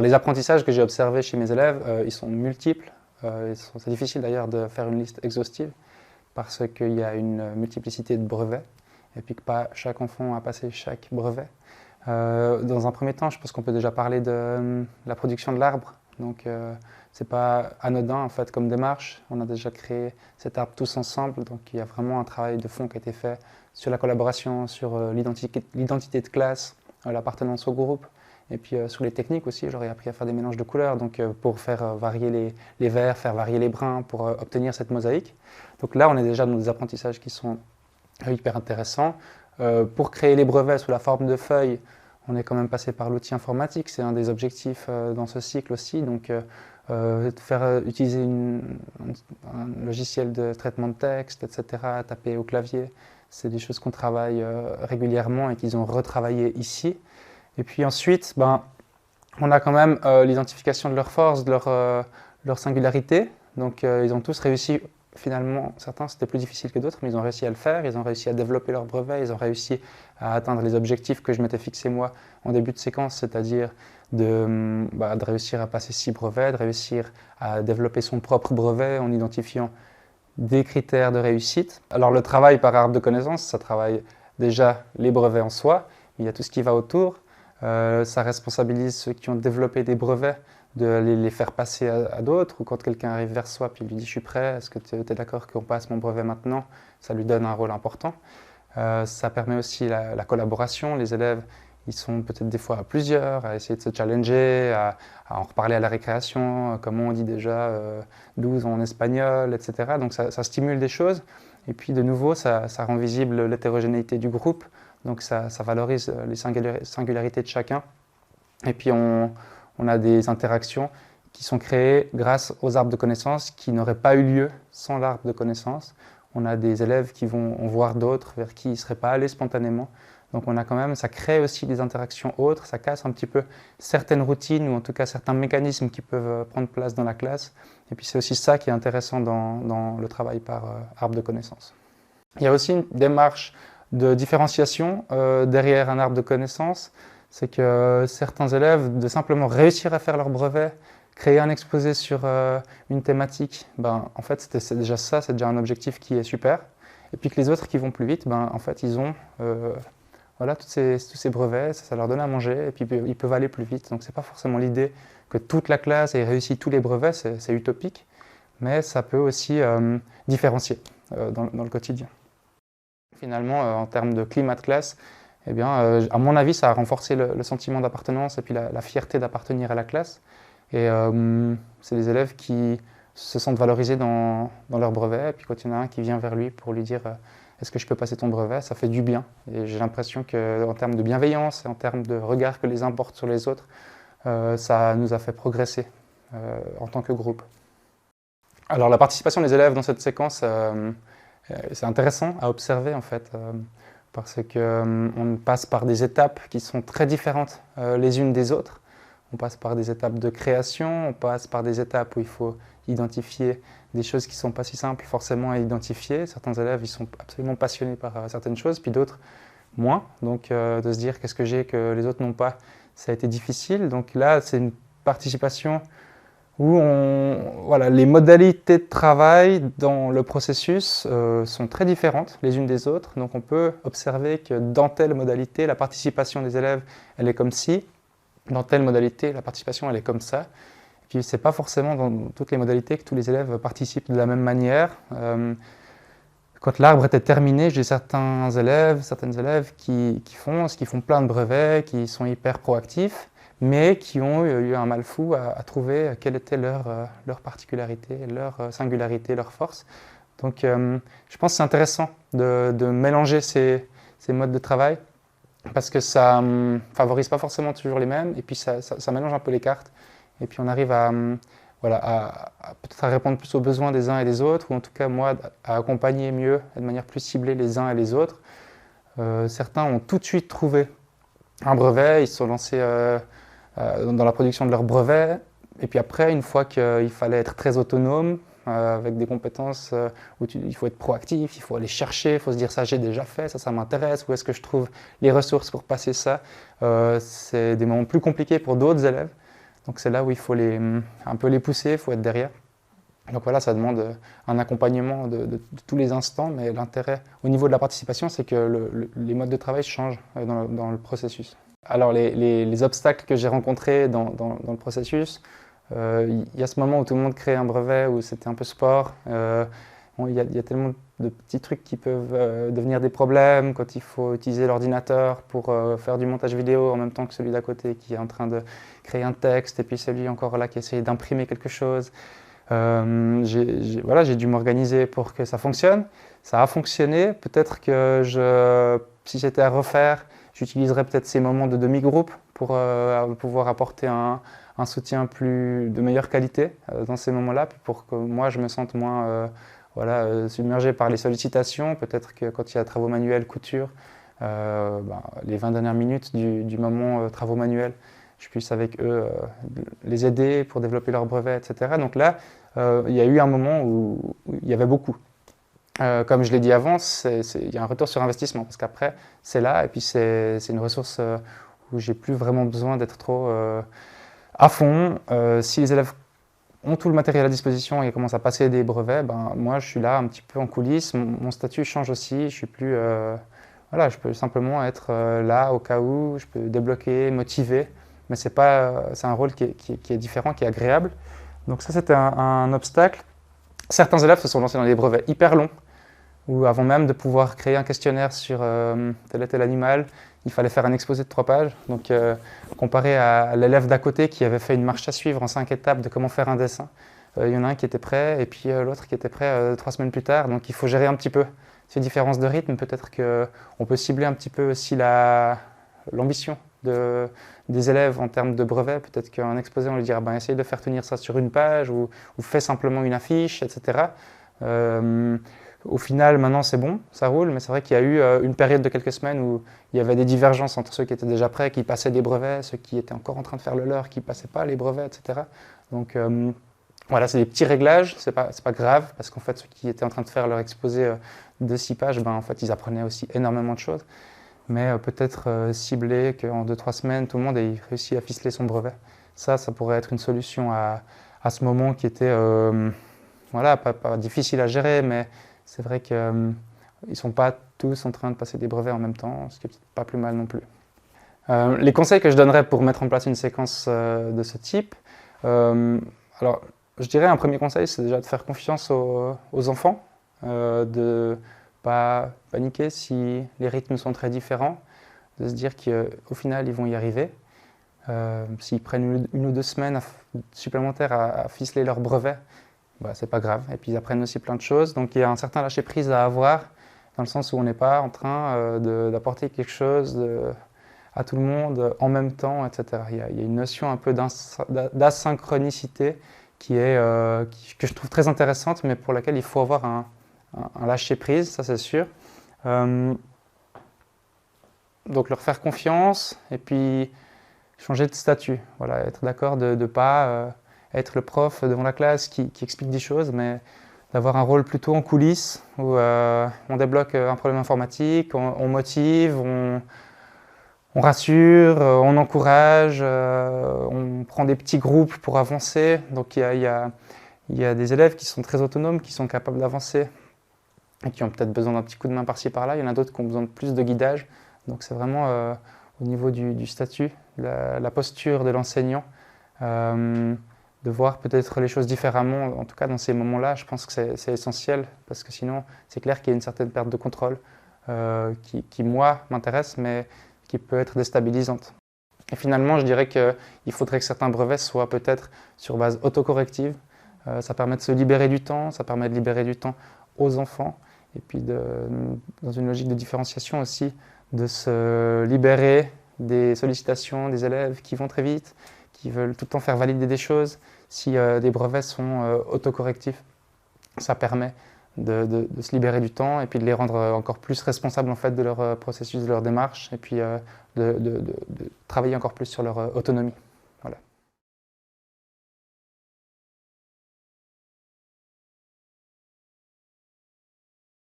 Les apprentissages que j'ai observés chez mes élèves, ils sont multiples. C'est difficile d'ailleurs de faire une liste exhaustive parce qu'il y a une multiplicité de brevets et puis que pas chaque enfant a passé chaque brevet. Dans un premier temps, je pense qu'on peut déjà parler de la production de l'arbre. Donc, c'est pas anodin en fait comme démarche. On a déjà créé cet arbre tous ensemble. Donc, il y a vraiment un travail de fond qui a été fait sur la collaboration, sur l'identité de classe, l'appartenance au groupe. Et puis sur les techniques aussi, j'aurais appris à faire des mélanges de couleurs, donc pour faire varier les verts, faire varier les bruns, pour obtenir cette mosaïque. Donc là, on est déjà dans des apprentissages qui sont hyper intéressants. Pour créer les brevets sous la forme de feuilles, on est quand même passé par l'outil informatique, c'est un des objectifs dans ce cycle aussi. Donc faire utiliser un logiciel de traitement de texte, etc., taper au clavier, c'est des choses qu'on travaille régulièrement et qu'ils ont retravaillé ici. Et puis ensuite, on a quand même l'identification de leurs forces, de leur singularité. Donc ils ont tous réussi, finalement, certains c'était plus difficile que d'autres, mais ils ont réussi à le faire, ils ont réussi à développer leur brevet, ils ont réussi à atteindre les objectifs que je m'étais fixé moi en début de séquence, c'est-à-dire de réussir à passer 6 brevets, de réussir à développer son propre brevet en identifiant des critères de réussite. Alors le travail par arbre de connaissances, ça travaille déjà les brevets en soi, mais il y a tout ce qui va autour. Ça responsabilise ceux qui ont développé des brevets de les faire passer à d'autres, ou quand quelqu'un arrive vers soi puis lui dit « je suis prêt, est-ce que tu es d'accord qu'on passe mon brevet maintenant ?» Ça lui donne un rôle important. Ça permet aussi la collaboration. Les élèves, ils sont peut-être des fois à plusieurs, à essayer de se challenger, à en reparler à la récréation, comment on dit déjà 12 en espagnol, etc. Donc ça stimule des choses. Et puis de nouveau, ça rend visible l'hétérogénéité du groupe. Donc ça valorise les singularités de chacun. Et puis on a des interactions qui sont créées grâce aux arbres de connaissances qui n'auraient pas eu lieu sans l'arbre de connaissances. On a des élèves qui vont en voir d'autres vers qui ils ne seraient pas allés spontanément. Donc on a quand même, ça crée aussi des interactions autres, ça casse un petit peu certaines routines ou en tout cas certains mécanismes qui peuvent prendre place dans la classe. Et puis c'est aussi ça qui est intéressant dans le travail par arbre de connaissances. Il y a aussi une démarche de différenciation derrière un arbre de connaissances, c'est que certains élèves, de simplement réussir à faire leur brevet, créer un exposé sur une thématique, en fait c'est déjà ça, c'est déjà un objectif qui est super. Et puis que les autres qui vont plus vite, en fait ils ont tous ces brevets, ça leur donne à manger et puis ils peuvent aller plus vite. Donc c'est pas forcément l'idée que toute la classe ait réussi tous les brevets, c'est utopique, mais ça peut aussi différencier dans le quotidien. Finalement, en termes de climat de classe, eh bien, à mon avis, ça a renforcé le sentiment d'appartenance et puis la fierté d'appartenir à la classe. Et c'est les élèves qui se sentent valorisés dans leur brevet. Et puis quand il y en a un qui vient vers lui pour lui dire « Est-ce que je peux passer ton brevet ?» Ça fait du bien. Et j'ai l'impression qu'en termes de bienveillance et en termes de regard que les uns portent sur les autres, ça nous a fait progresser en tant que groupe. Alors la participation des élèves dans cette séquence, c'est intéressant à observer en fait, parce qu'on passe par des étapes qui sont très différentes les unes des autres. On passe par des étapes de création, on passe par des étapes où il faut identifier des choses qui ne sont pas si simples forcément à identifier. Certains élèves ils sont absolument passionnés par certaines choses, puis d'autres moins. Donc de se dire qu'est-ce que j'ai que les autres n'ont pas, ça a été difficile. Donc là, c'est une participation où les modalités de travail dans le processus sont très différentes les unes des autres. Donc on peut observer que dans telle modalité, la participation des élèves, elle est comme ci. Dans telle modalité, la participation, elle est comme ça. Et puis ce n'est pas forcément dans toutes les modalités que tous les élèves participent de la même manière. Quand l'arbre était terminé, j'ai certaines élèves qui font plein de brevets, qui sont hyper proactifs, mais qui ont eu un mal fou à trouver quelle était leur particularité, leur singularité, leur force. Donc je pense que c'est intéressant de mélanger ces modes de travail parce que ça ne favorise pas forcément toujours les mêmes et puis ça mélange un peu les cartes. Et puis on arrive à peut-être à répondre plus aux besoins des uns et des autres, ou en tout cas moi à accompagner mieux, de manière plus ciblée les uns et les autres. Certains ont tout de suite trouvé un brevet, ils se sont lancés dans la production de leur brevet. Et puis après, une fois qu'il fallait être très autonome, avec des compétences où il faut être proactif, il faut aller chercher, il faut se dire ça j'ai déjà fait, ça m'intéresse, où est-ce que je trouve les ressources pour passer ça. C'est des moments plus compliqués pour d'autres élèves. Donc c'est là où il faut un peu les pousser, il faut être derrière. Donc voilà, ça demande un accompagnement de tous les instants, mais l'intérêt au niveau de la participation, c'est que les modes de travail changent dans le processus. Alors les obstacles que j'ai rencontrés dans le processus, il y a ce moment où tout le monde crée un brevet, où c'était un peu sport. Il y a tellement de petits trucs qui peuvent devenir des problèmes quand il faut utiliser l'ordinateur pour faire du montage vidéo en même temps que celui d'à côté qui est en train de créer un texte, et puis celui encore là qui essaie d'imprimer quelque chose. Voilà, j'ai dû m'organiser pour que ça fonctionne. Ça a fonctionné. Peut-être que si j'étais à refaire, j'utiliserais peut-être ces moments de demi-groupe pour pouvoir apporter un soutien de meilleure qualité dans ces moments-là, puis pour que moi je me sente moins submergé par les sollicitations. Peut-être que quand il y a travaux manuels, couture, les 20 dernières minutes du moment travaux manuels, je puisse avec eux les aider pour développer leur brevet, etc. Donc là, il y a eu un moment où il y avait beaucoup. Comme je l'ai dit avant, il y a un retour sur investissement, parce qu'après, c'est là, et puis c'est une ressource où j'ai plus vraiment besoin d'être trop à fond. Si les élèves ont tout le matériel à disposition et commencent à passer des brevets, moi je suis là un petit peu en coulisses, mon statut change aussi, je suis plus... voilà, je peux simplement être là au cas où, je peux débloquer, motiver, mais c'est un rôle qui est différent, qui est agréable. Donc ça, c'était un obstacle. Certains élèves se sont lancés dans des brevets hyper longs, où avant même de pouvoir créer un questionnaire sur tel et tel animal, il fallait faire un exposé de 3 pages. Donc comparé à l'élève d'à côté qui avait fait une marche à suivre en 5 étapes de comment faire un dessin, il y en a un qui était prêt et puis l'autre qui était prêt 3 semaines plus tard. Donc il faut gérer un petit peu ces différences de rythme. Peut-être qu'on peut cibler un petit peu aussi l'ambition des élèves en termes de brevet. Peut-être qu'un exposé, on lui dira essaye de faire tenir ça sur une page ou fais simplement une affiche, etc. Au final, maintenant, c'est bon, ça roule, mais c'est vrai qu'il y a eu une période de quelques semaines où il y avait des divergences entre ceux qui étaient déjà prêts, qui passaient des brevets, ceux qui étaient encore en train de faire le leur, qui ne passaient pas les brevets, etc. Donc voilà, c'est des petits réglages, c'est pas grave, parce qu'en fait, ceux qui étaient en train de faire leur exposé de 6 pages, en fait, ils apprenaient aussi énormément de choses. Mais peut-être cibler qu'en 2-3 semaines, tout le monde ait réussi à ficeler son brevet. Ça pourrait être une solution à ce moment qui était pas difficile à gérer, mais c'est vrai qu'ils ne sont pas tous en train de passer des brevets en même temps, ce qui n'est peut-être pas plus mal non plus. Les conseils que je donnerais pour mettre en place une séquence de ce type, alors je dirais un premier conseil, c'est déjà de faire confiance aux enfants, de pas paniquer si les rythmes sont très différents, de se dire qu'au final ils vont y arriver. S'ils prennent 1 ou 2 semaines supplémentaires à ficeler leur brevet, c'est pas grave. Et puis ils apprennent aussi plein de choses. Donc il y a un certain lâcher prise à avoir, dans le sens où on n'est pas en train d'apporter quelque chose à tout le monde en même temps, etc. Il y a une notion un peu d'asynchronicité que je trouve très intéressante, mais pour laquelle il faut avoir un lâcher prise, ça c'est sûr. Donc leur faire confiance et puis changer de statut. Voilà, être d'accord de ne pas être le prof devant la classe qui explique des choses, mais d'avoir un rôle plutôt en coulisses où on débloque un problème informatique, on motive, on rassure, on encourage, on prend des petits groupes pour avancer. Donc il y a des élèves qui sont très autonomes, qui sont capables d'avancer et qui ont peut-être besoin d'un petit coup de main par-ci par-là. Il y en a d'autres qui ont besoin de plus de guidage. Donc c'est vraiment au niveau du statut, la posture de l'enseignant, de voir peut-être les choses différemment. En tout cas dans ces moments-là, je pense que c'est essentiel, parce que sinon c'est clair qu'il y a une certaine perte de contrôle qui moi m'intéresse, mais qui peut être déstabilisante. Et finalement, je dirais qu'il faudrait que certains brevets soient peut-être sur base autocorrective. Ça permet de se libérer du temps, ça permet de libérer du temps aux enfants, et puis dans une logique de différenciation aussi, de se libérer des sollicitations des élèves qui vont très vite, qui veulent tout le temps faire valider des choses. Si des brevets sont autocorrectifs, ça permet de se libérer du temps et puis de les rendre encore plus responsables en fait, de leur processus, de leur démarche, et puis de travailler encore plus sur leur autonomie.